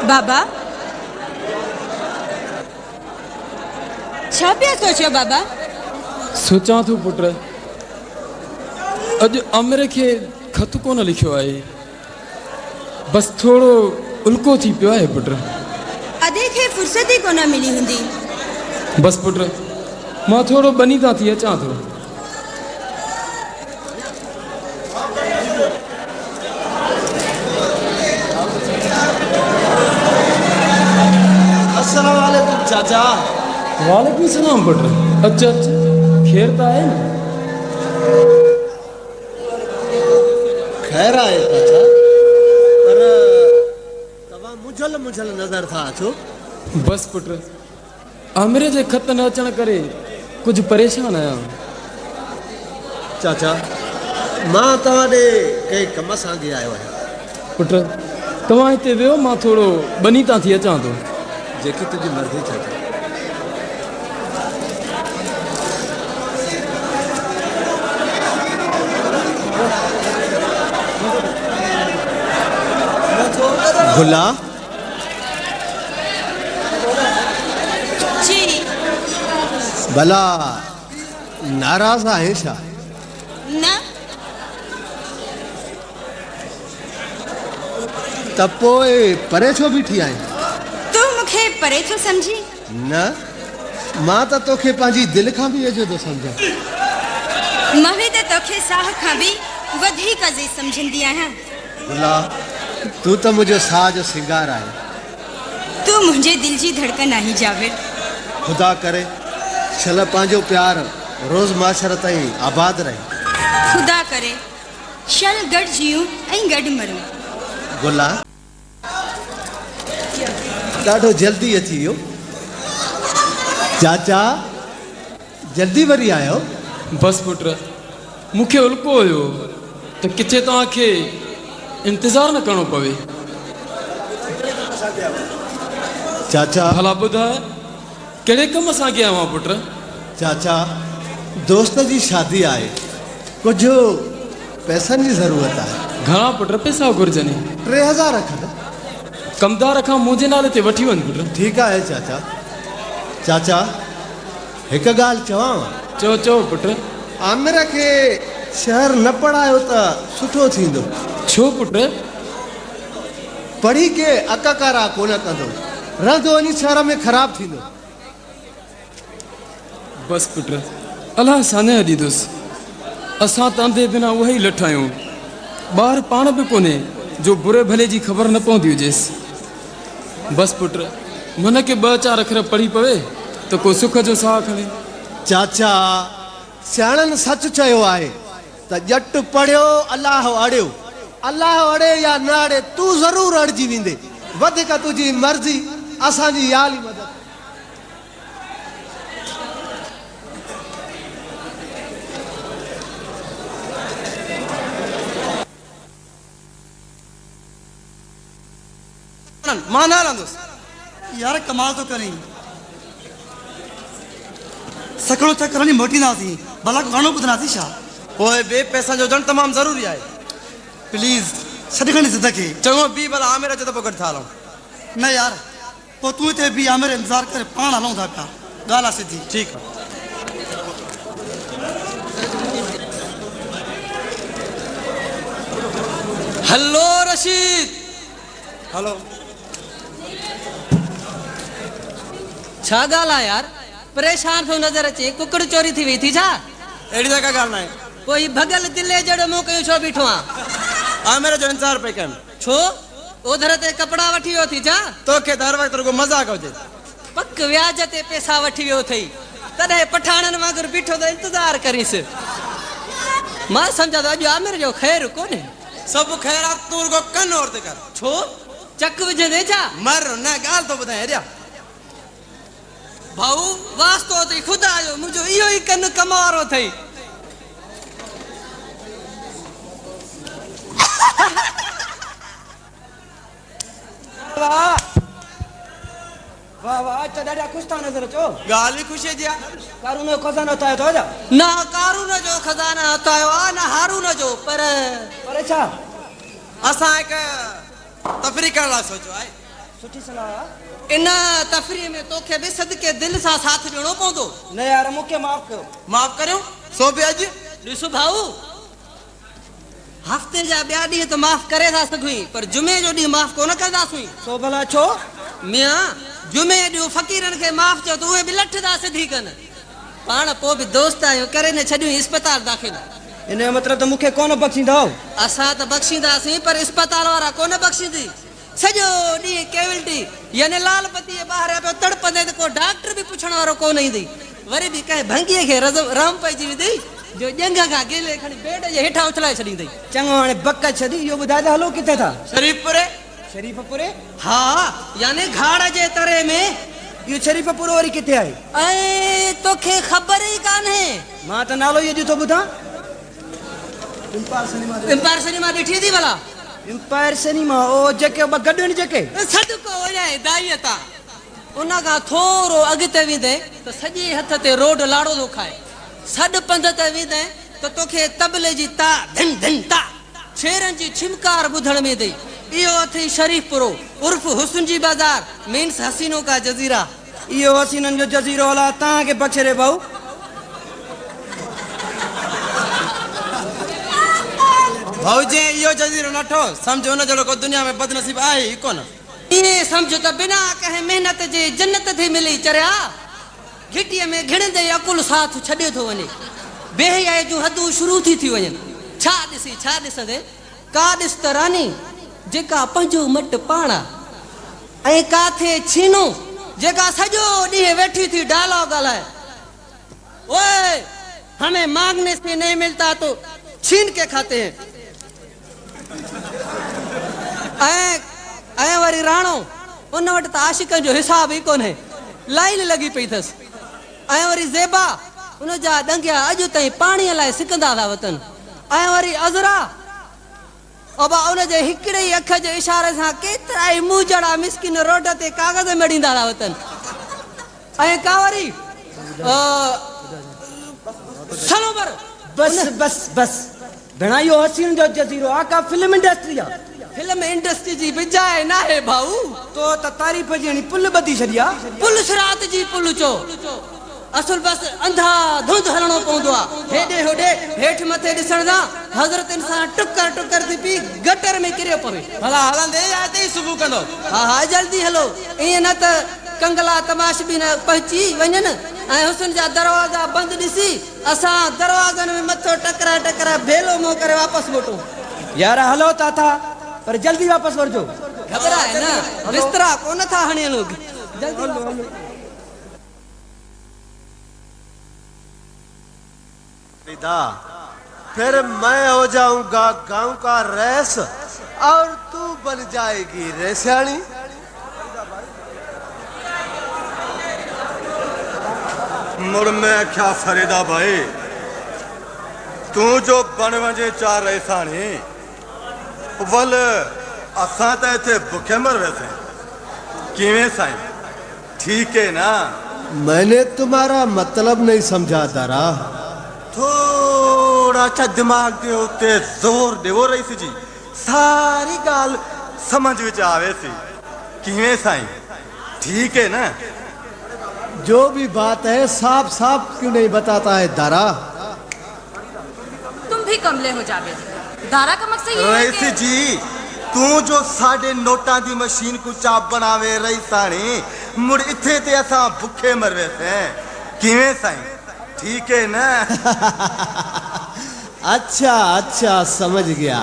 बाबा छा पिया सोचियो बाबा? सोचा थो पुट, अज आमिर के खत कोन लिखियो आहे, बस थोड़ो उल्को थी पियो आहे पुट। अदे के फुर्सत ही कोन मिली हुंदी। बस पुट मां थोड़ो बनी था थी अचां थो। अस्सलाम वालेकुम चाचा। वालेकुम सलाम पुट। अच्छा अच्छा खैर तो है ना? खैर आहे चाचा, पर तव्हां मुझल मुझल नज़र था अचो। बस पुट आमिर जे खत न अचण करे कुछ परेशान आया। चाचा मां तव्हां ॾे कंहिं कम सां थी आयो आहियां। पुट तव्हां हिते वियो, मां थोड़ो बनी था थी अचां थो। जेकी तुझी मर्ज़ी चाचा। गुला जी भला नाराज आहे छा? न त पोइ परे छो बीठी आहीं? तू मुखे परे थो समझी? न मां त तोखे पंहिंजी दिलि खां बि वेझो थो सम्झां। मां बि त तोखे साह खां बि वधीक अज़ीज़ समझंदी आहियां। गुला तू त मुंहिंजो साह जो सिंगार आहे। तू मुंहिंजे दिल जी धड़कन आहीं जावेद। खुदा करे छल पंहिंजो प्यार रोज़ माशर ताईं आबाद रहे। खुदा करे शल गॾु जियूं ऐं गॾु मरूं। गुला ॾाढो जल्दी अची वियो। चाचा जल्दी वरी आयो? बस पुट मुखे उल्को हुयो तो किथे तव्हांखे इंतज़ार न करणो पवे। चाचा भला ॿुधाए कहिड़े कम सां गया हुआ पुट? चाचा दोस्त जी शादी आहे, कुझु पैसनि जी ज़रूरत आहे। घणा पुट पैसा घुर्जनि? 3000 खनि। कमदार खां मुंहिंजे नाले ते वठी वञ पुट। ठीकु आहे चाचा। चाचा हिकु ॻाल्हि चवांव? चओ चओ पुट। आमिर खे शहर न पढ़ायो त सुठो थींदो। छो पुट? पढ़ी के अककारा कोन कंदो, रहंदो वञी शहर में ख़राब थींदो। बस पुट अलाह साने ॾींदुसि, असां त अंधे बिना उहे ई लठ आहियूं। ॿार पाण बि कोन्हे जो बुरे भले जी ख़बर न पवंदी हुजेसि। बस पुट मन खे 2-4 अखर पढ़ी पवे त को सुख जो साह खणे। चाचा सियाणनि सच चयो आहे त ॼटु पढ़ियो अलाह अड़ियो, अलाह अड़े या न अड़े तूं ज़रूरु अड़िजी वेंदे। वधीक तुंहिंजी मर्ज़ी, असांजी याल ई मदद। मां न हलंदुसि। यार कमाल तो करीं, सकड़ो चक्कर मोटींदासीं, भला गानो ॿुधंदासीं छा? पोइ बे पैसा जो ॼण तमामु ज़रूरी आहे। प्लीज़ छॾ खणी ज़िद खे। चङो बी भला आमिर अचे त पोइ गॾु था हलूं। न यार पोइ तूं हिते बि आमिर इंतज़ार करे पाण हलूं था पिया। ॻाल्हि आहे सिधी। ठीकु आहे। हलो रशीद। हलो छा ॻाल्हि आहे यार? परेशान थो नज़र अचे, कुकड़ चोरी थी वई थी छा? अहिड़ी त का ॻाल्हि न आहे। पोइ भॻल दिले जहिड़ो मूं कयूं छो बीठो आहे? आमिर जो इंतज़ार पई कनि। छो ओधर ते कपिड़ा वठी वियो थी छा? तोखे त हर वक़्तु रुॻो मज़ाक हुजे। पक व्याज ते पैसा वठी वियो अथई, तॾहिं पठाणनि वांगुरु बीठो त इंतज़ार करीसि। मां सम्झां थो अॼु आमिर जो ख़ैर कोन्हे। सभु ख़ैरात तूं रुॻो कनि और ते कर। छो चक विझंदे छा? मर न ॻाल्हि थो ॿुधायां हेॾिया भाऊ, वास्तो अथई ख़ुदा जो, मुंहिंजो इहो ई कनि कम वारो अथई। वाह वाह वाह, त ॾाढा ख़ुशि था नज़र अचो। ॻाल्हि ई ख़ुशीअ जी आहे। कारून जो खज़ानो ठाहियो अथव छा? न कारून जो खज़ाना ठाहियो आहे, न हारून जो। पर छा? असां हिकु तफ़री करण लाइ सोचियो आहे। सुठी सलाह इन तफरीह में तोखे बि सदके दिल सां साथ ॾियणो पवंदो न यार मूंखे माफ़ कयो माफ़ करियो सो बि अॼु ॾिसो भाऊ हफ़्ते जा ॿिया ॾींहं त माफ़ करे था सघूं पर जुमे जो ॾींहुं माफ़ कोन कंदासीं सो भला छो मियां जुमे ॾींहुं फ़क़ीरनि खे माफ़ चयो त उहे बि लठदा सिधी कनि पाण पोइ बि दोस्त आहियूं करे न छॾियूं इस्पताल दाख़िल इन जो मतिलबु त मूंखे कोन बख़्शींदव असां त बख़्शींदासीं पर इस्पताल वारा कोन बख़्शींदी सॼो ॾींहुं केविलिटी यानी लाल पतीअ ॿाहिरि पियो तड़पंदे त को डॉक्टर बि पुछण वारो कोन ईंदी वरी बि कंहिं भंगीअ खे रम पइजी वेंदी जो ॼंग खां गेले खणी बेड जे हेठां उछलाए छॾींदी चङो हाणे बक छॾी इहो ॿुधाए त हलो किथे था शरीफपुरे शरीफपुरे हा यानी घाड़ जे तरे में इहो शरीफपुर वरी किथे आहे ऐं तोखे ख़बर ई कान्हे मां त नालो इहो ॾिठो ॿुधां एम्पायर सिनेमा ॾिठी थी भला एम्पायर सिनेमा ओ जेके ॿ गॾु आहिनि जेके सदको वञाए दाईअ तां उन खां थोरो अॻिते वेंदे त सॼे हथ ते रोड लाड़ो थो खाए सॾ पंध ते वेंदे त तोखे तबले जी ता धिन धिन ता शेरनि जी छिमकार ॿुधण में ईंदई इहो अथई शरीफपुरो उर्फ हुस्न जी बाज़ार मीन्स हसीनो का जज़ीरा इहो हसीननि जो जज़ीरो हला तव्हांखे बख़्शे रे भाऊ भाऊ जे इहो जज़ीरो नठो सम्झो हुन जहिड़ो को दुनिया में बदनसीब आहे ई कोन ईअं सम्झो त बिना कंहिं महिनत जे जन्नत थी मिली चरिया घिटीअ में घिणंदे अकुल साथ छॾे थो वञे बेहयाई जूं हदूं शुरू थी वञनि छा ॾिसी छा ॾिसंदे का ॾिस त रानी जेका पंहिंजो मट पाण ऐं काथे छीनो जेका सॼो ॾींहुं वेठी थी डायलॉग ॻाल्हाए ओए हमें मांगने से नहीं मिलता तो छीन के खाते हैं ऐं वरी राणो उन वटि त आशिकनि जो हिसाब ई कोन्हे लाइन लॻी पई अथसि ऐं वरी ज़ेबा उन जा ॾंगिया अॼु ताईं पाणीअ लाइ सिकंदा था वतनि ऐं वरी अज़रा अबा उन जे हिकिड़े ई अख जे इशारे सां केतिरा ई मूजड़ा मिसकिन रोड ते कागज़ मेड़ींदा था वतनि ऐं का वरी सनोबर बस बस बस भेणा इहो हसीन जो जज़ीरो आहे का फिल्म इंडस्ट्री आहे फिल्म इंडस्ट्री जी बिजाए ना है भाऊ तो त तारीफ़ जणी पुल ॿधी छॾी आहे पुल शरात जी पुल चो असुल बस अंधा धुंध हलणो पवंदो आहे हेॾे होॾे हेठि मथे ॾिसण सां हज़रतनि सां टुकर टुकर थी पी गटर में किरियो पवे भला हलंदे या हिते ई सुबुह कंदो हा हा जल्दी हलो ईअं न त कंगला तमाश बि न पहुची वञनि ऐं हुस्न जा दरवाज़ा बंदि ॾिसी असां दरवाज़नि में मथो टकरा टकरा भेलो मुंहुं करे वापसि मोटूं यार हलो ता था पर जल्दी वापस वठजो घबराए न बिस्तरा कोन था हणी लोग जल्दी फिर मैं हो जाऊंगा गांव का रईस और तू बन जाएगी रेस्याणी मुड़ में क्या फरीदा भाई तू जो बन वजे चार रेसाणी वल असां त इथे भुखे मर वैसे किवें साईं ठीक है ना मैंने तुम्हारा मतलब नहीं समझा दारा थोड़ा सा दिमाग दे उत्ते जोर देवो रईस जी सारी गाल समझ विच आवे सी किवें साईं ठीक है ना जो भी बात है साफ साफ क्यों नहीं बताता है दारा तुम भी कमले हो जावे दारा का मकसद ये है रईस जी तू जो साडे नोटा दी मशीन को चाप बनावे रईसाणी मुड़ इथे ते असां भुखे मरवे से किवें साईं ठीक है ना अच्छा अच्छा समझ गया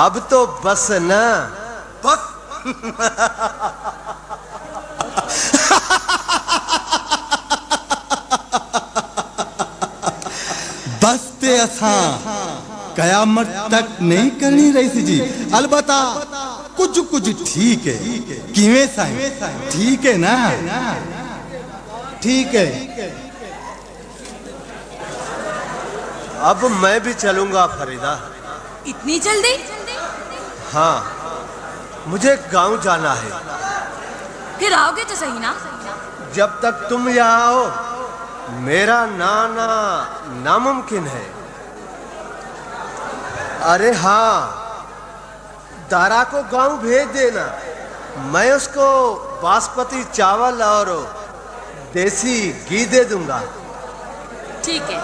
अब तो बस ना बस बस ते असां कयामत तक नहीं करनी रईस जी अलबत्ता कुछ कुछ ठीक है किवें साईं ठीक है ना ठीक है अब मैं भी चलूंगा फरीदा इतनी जल्दी हाँ मुझे गांव जाना है फिर आओगे तो सही ना जब तक तुम यहाँ आओ मेरा नाना नामुमकिन है अरे हाँ, दारा को गांव भेज देना, मैं उसको बासमती चावल और देसी घी दे दूंगा। ठीक है।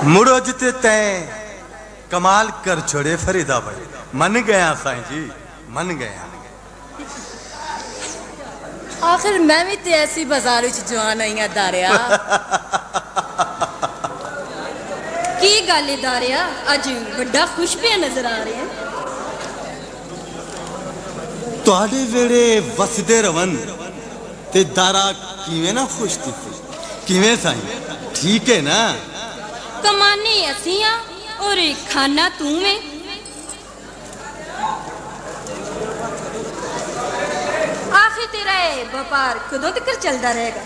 मुड़ो जिते तैं कमाल कर छोड़े फरीदा भाई। मन गया साईं जी, मन गया। आखिर मैं भी ते ऐसी बाजार विच जवान आई हां दारिया। की गल है दारिया, अज बड़ा खुश पिया नजर आ रहे हैं। तुहाडे वेड़े वसदे रवन ते दारा किवें ना खुश थी, किवें साईं? ठीक है ना? कमाने असी हां और खाना तू में। आखिर तेरा ये व्यापार कदों तक चलता रहेगा?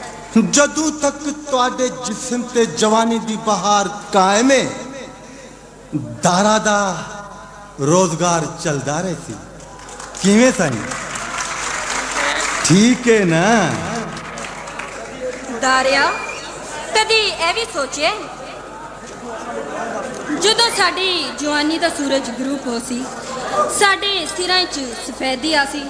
जदों तक तुहाडे जिस्म ते जवानी दी बहार कायम है, दारा दा रोजगार चलदा रहे। किवें साईं? ठीक है ना? दारिया कदी ए भी सोचे ਜਦੋਂ ਸਾਡੀ ਜਵਾਨੀ ਦਾ ਸੂਰਜ ਗਰੂਪ ਹੋ ਸੀ, ਸਾਡੇ ਸਿਰਾਂ 'ਚ ਸਫੈਦੀ ਆ ਸੀ,